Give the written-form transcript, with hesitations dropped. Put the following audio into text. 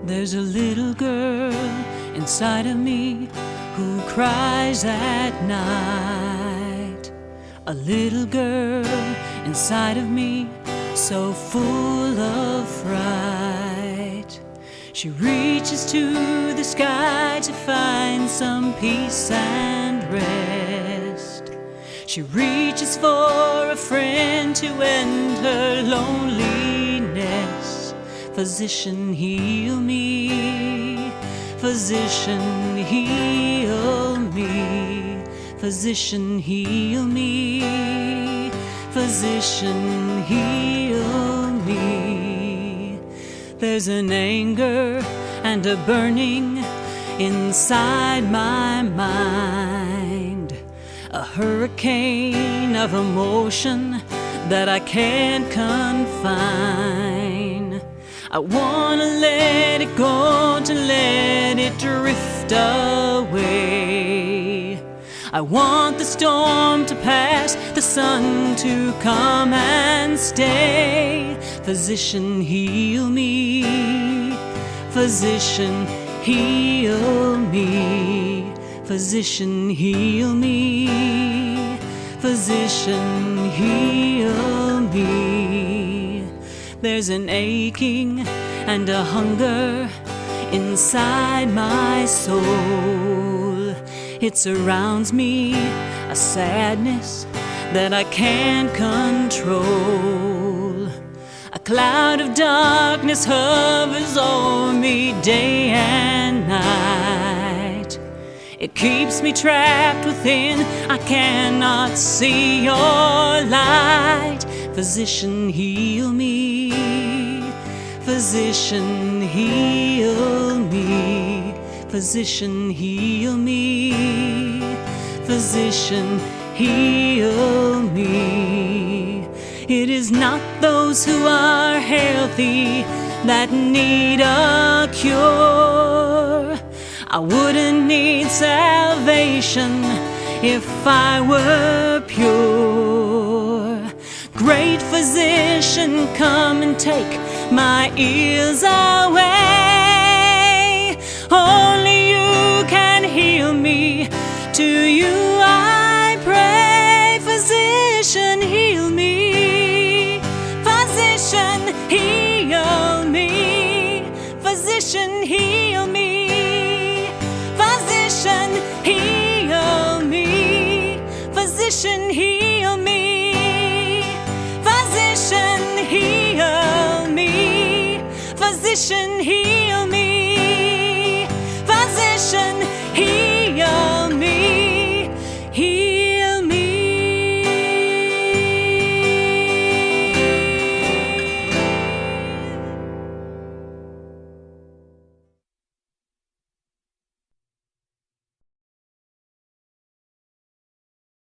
There's a little girl inside of me who cries at night. A little girl inside of me so full of fright. She reaches to the sky to find some peace and rest. She reaches for a friend to end her loneliness. Physician, heal me. Physician, heal me. Physician, heal me. Physician, heal me. There's an anger and a burning inside my mind, a hurricane of emotion that I can't confine. I wanna let it go, to let it drift away. I want the storm to pass, the sun to come and stay. Physician, heal me. Physician, heal me. Physician, heal me. Physician, heal me. There's an aching and a hunger inside my soul. It surrounds me, a sadness that I can't control. A cloud of darkness hovers over me day and night. It keeps me trapped within, I cannot see your light. Physician, heal me. Physician, heal me. Physician, heal me. Physician, heal me. It is not those who are healthy that need a cure. I wouldn't need salvation if I were pure. Great physician, come and take my ills away. Only you can heal me, to you I pray. Physician, heal me. Physician, heal me. Physician, heal me. Physician, heal me. Physician, heal me. Physician, heal me. Physician, heal me.